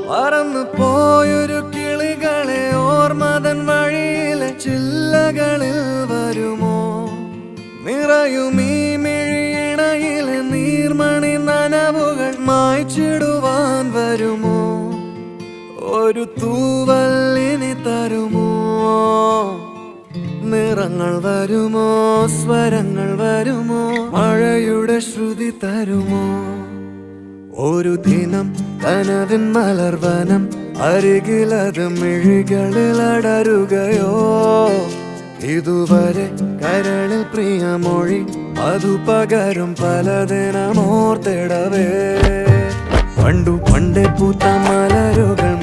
പറന്നു പോയൊരു കിളികളെ ഓർമ്മതൻ വഴിയിലെ ചില്ലകളിൽ വരുമോ? നിറയും ഈ മിഴിയിണയിലെ നീർമണി നനവുകൾ മായ്ച്ചിടുവാൻ വരുമോ? ഒരു തൂവല്ലിനി തരുമോ? നിറങ്ങൾ വരുമോ? സ്വരങ്ങൾ വരുമോ? മഴയുടെ ശ്രുതി തരുമോ? ഒരു ദിനം കനവിൻ മലർവനം അരികിലത് മിഴികളിൽ അടരുകയോ? ഇതുവരെ കരളിൽ പ്രിയമൊഴി അതു പകരും പലതിനമോർത്തിടവേ. പണ്ടു പണ്ടേ പൂത്ത മലരുകൾ